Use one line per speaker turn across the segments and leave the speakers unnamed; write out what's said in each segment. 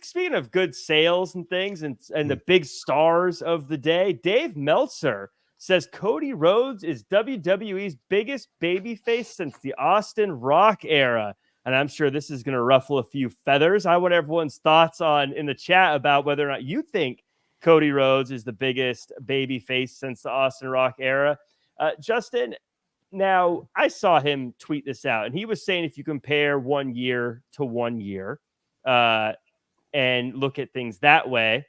speaking of good sales and things and the big stars of the day, Dave Meltzer says Cody Rhodes is WWE's biggest babyface since the Austin Rock era. And I'm sure this is going to ruffle a few feathers. I want everyone's thoughts in the chat about whether or not you think Cody Rhodes is the biggest babyface since the Austin Rock era. Justin, now I saw him tweet this out, and he was saying if you compare 1 year to 1 year and look at things that way.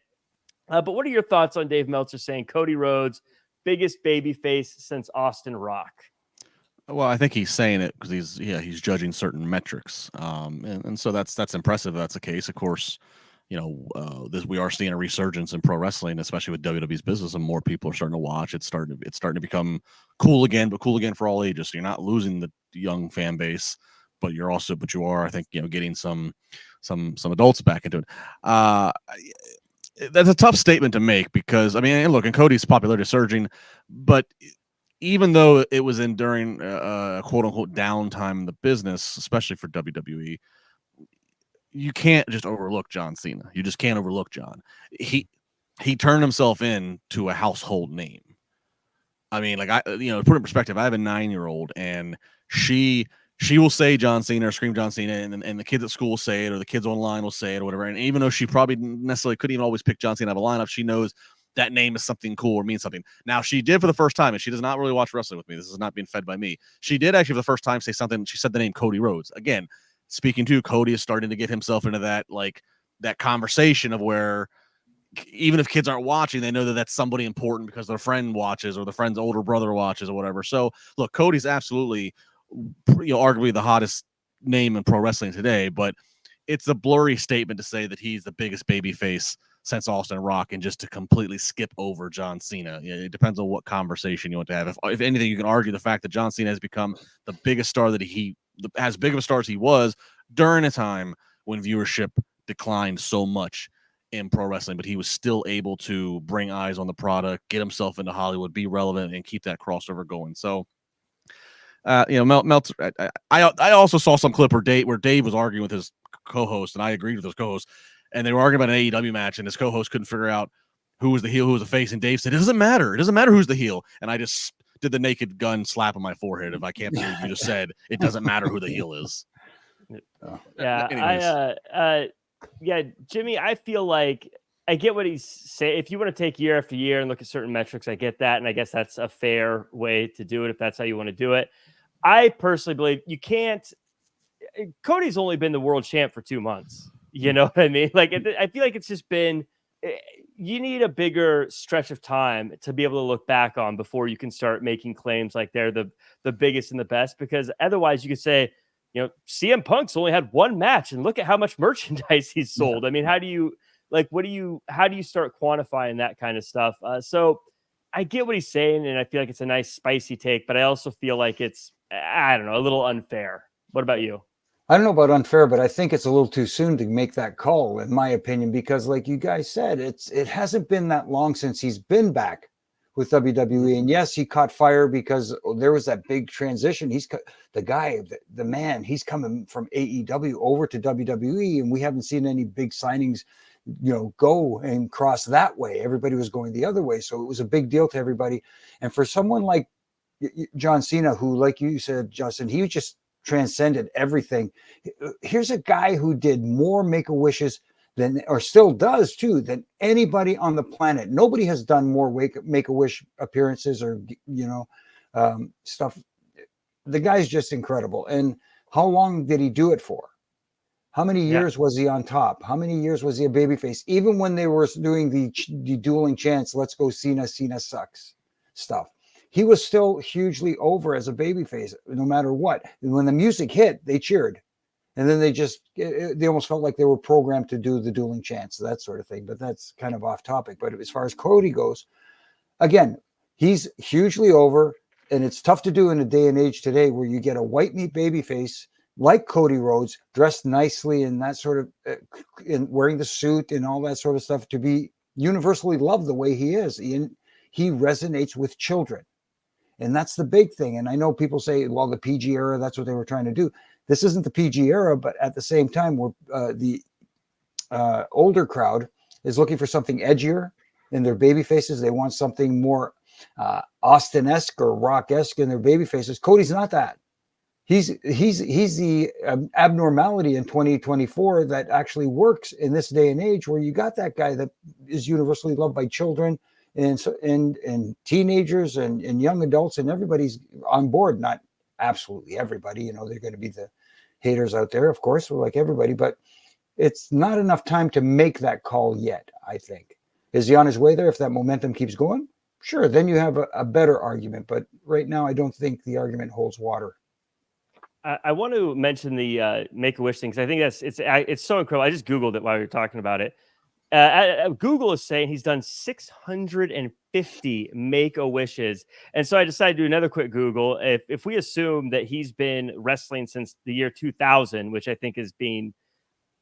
But what are your thoughts on Dave Meltzer saying Cody Rhodes, biggest babyface since Austin Rock?
Well, I think he's saying it because he's judging certain metrics, and so that's impressive. That's the case, of course. We are seeing a resurgence in pro wrestling, especially with WWE's business, and more people are starting to watch. It's starting to become cool again, but cool again for all ages. So you're not losing the young fan base, but you are, I think, getting some adults back into it. That's a tough statement to make because, I mean, look, and Cody's popularity is surging, but even though it was during quote unquote downtime in the business, especially for WWE, you can't just overlook John Cena. You just can't overlook John. He turned himself into a household name. I mean, like, put it in perspective, I have a 9-year-old and she will say John Cena or scream John Cena, and the kids at school will say it, or the kids online will say it, or whatever. And even though she probably necessarily couldn't even always pick John Cena out of a lineup, she knows that name is something cool or means something. Now, she did for the first time, and she does not really watch wrestling with me. This is not being fed by me. She did actually for the first time say something. She said the name Cody Rhodes. Again, speaking to Cody is starting to get himself into that conversation of where even if kids aren't watching, they know that that's somebody important because their friend watches or the friend's older brother watches or whatever. So, look, Cody's absolutely, arguably the hottest name in pro wrestling today, but it's a blurry statement to say that he's the biggest babyface since Austin Rock and just to completely skip over John Cena. It depends on what conversation you want to have. If anything, you can argue the fact that John Cena has become the biggest star that as big of a star as he was during a time when viewership declined so much in pro wrestling, but he was still able to bring eyes on the product, get himself into Hollywood, be relevant, and keep that crossover going. So, Meltzer. I also saw some clip where Dave was arguing with his co-host, and I agreed with his co-host, and they were arguing about an AEW match, and his co-host couldn't figure out who was the heel, who was the face, and Dave said, "It doesn't matter. It doesn't matter who's the heel." And I just did the naked gun slap on my forehead. If I can't believe you just said it doesn't matter who the heel is.
Yeah, Jimmy, I feel like I get what he's saying. If you want to take year after year and look at certain metrics, I get that. And I guess that's a fair way to do it if that's how you want to do it. I personally believe you can't. Cody's only been the world champ for 2 months. You know what I mean? Like, I feel like it's just been, you need a bigger stretch of time to be able to look back on before you can start making claims like they're the biggest and the best, because otherwise you could say, CM Punk's only had one match and look at how much merchandise he's sold. I mean, how do you start quantifying that kind of stuff? So I get what he's saying, and I feel like it's a nice spicy take, but I also feel like it's, I don't know, a little unfair. What about you?
I don't know about unfair, but I think it's a little too soon to make that call, in my opinion, because like you guys said, it hasn't been that long since he's been back with WWE. And yes, he caught fire because there was that big transition. He's the guy, the man, he's coming from AEW over to WWE, and we haven't seen any big signings, go and cross that way. Everybody was going the other way. So it was a big deal to everybody. And for someone like John Cena, who, like you said, Justin, he just transcended everything. Here's a guy who did more Make-A-Wishes than, or still does too, than anybody on the planet. Nobody has done more Make-A-Wish appearances or, stuff. The guy's just incredible. And how long did he do it for? How many years was he on top? How many years was he a babyface? Even when they were doing the dueling chants, "Let's go Cena, Cena sucks" stuff, he was still hugely over as a babyface, no matter what. And when the music hit, they cheered. And then they almost felt like they were programmed to do the dueling chants, that sort of thing. But that's kind of off topic. But as far as Cody goes, again, he's hugely over. And it's tough to do in a day and age today where you get a white meat babyface like Cody Rhodes, dressed nicely and that sort of, in wearing the suit and all that sort of stuff, to be universally loved the way he is. He resonates with children. And that's the big thing. And I know people say, well, the PG era, that's what they were trying to do. This isn't the PG era, but at the same time, the older crowd is looking for something edgier in their baby faces. They want something more Austin-esque or Rock-esque in their baby faces. Cody's not that. He's the abnormality in 2024 that actually works in this day and age, where you got that guy that is universally loved by children and teenagers and young adults, and everybody's on board. Not absolutely everybody, you know, they're going to be the haters out there, of course, like everybody, but it's not enough time to make that call yet, I think. Is he on his way there? If that momentum keeps going, sure, then you have a better argument. But right now, I don't think the argument holds water.
I want to mention the Make-A-Wish thing, because I think it's so incredible. I just Googled it while we were talking about it. Google is saying he's done 650 Make-A-Wishes. And so I decided to do another quick Google. If we assume that he's been wrestling since the year 2000, which I think is being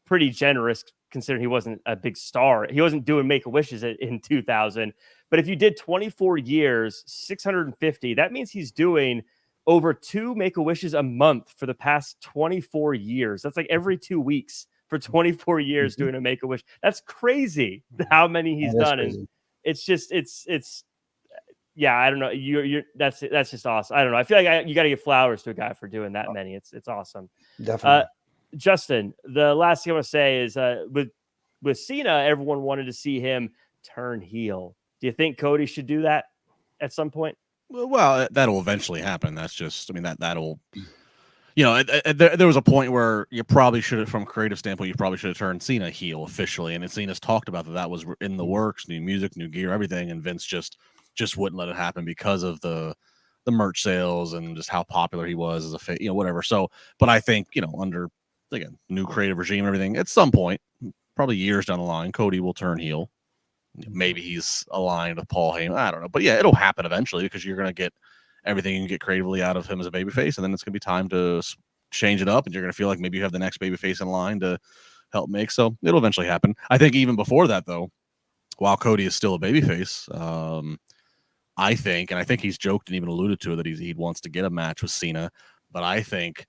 pretty generous considering he wasn't a big star. He wasn't doing Make-A-Wishes in 2000. But if you did 24 years, 650, that means he's doing over 2 Make-A-Wishes a month for the past 24 years. That's like every 2 weeks for 24 years doing a Make-A-Wish. That's crazy how many he's done. Crazy. And it's just, it's yeah, I don't know. That's just awesome. I don't know. I feel like you got to give flowers to a guy for doing that many. It's awesome.
Definitely.
Justin, the last thing I want to say is with Cena, everyone wanted to see him turn heel. Do you think Cody should do that at some point?
Well, that'll eventually happen. That's just, I mean, that'll, you know, there was a point where you probably should have, from a creative standpoint, you probably should have turned Cena heel officially. And Cena's talked about that was in the works, new music, new gear, everything. And Vince just wouldn't let it happen because of the merch sales and just how popular he was as a fan, you know, whatever. So, but I think, you know, under, again, new creative regime and everything, at some point, probably years down the line, Cody will turn heel. Maybe he's aligned with Paul Heyman. I don't know. But yeah, it'll happen eventually because you're going to get everything you can get creatively out of him as a babyface. And then it's going to be time to change it up. And you're going to feel like maybe you have the next babyface in line to help make. So it'll eventually happen. I think even before that, though, while Cody is still a babyface, I think he's joked and even alluded to it that he wants to get a match with Cena. But I think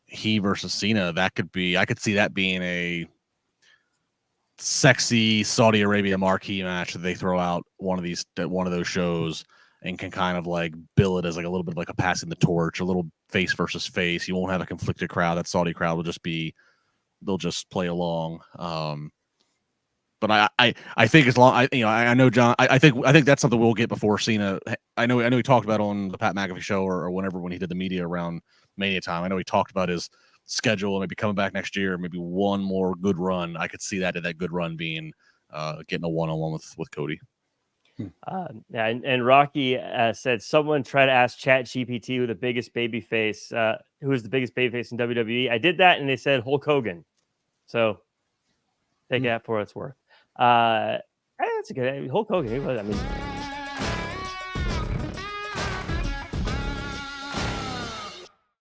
he versus Cena, I could see that being a sexy Saudi Arabia marquee match that they throw out one of those shows and can kind of like bill it as like a little bit like a passing the torch, a little face versus face. You won't have a conflicted crowd. That Saudi crowd will they'll just play along. But I think as long I know John, I think that's something we'll get before Cena. I know he talked about on the Pat McAfee show or when he did the media around Mania time. I know he talked about his schedule, maybe coming back next year, maybe one more good run. I could see that good run being getting a one-on-one with Cody.
Yeah, and Rocky said someone try to ask ChatGPT who the biggest babyface in WWE. I did that, and they said Hulk Hogan. So take that for what it's worth. That's a good Hulk Hogan. I mean,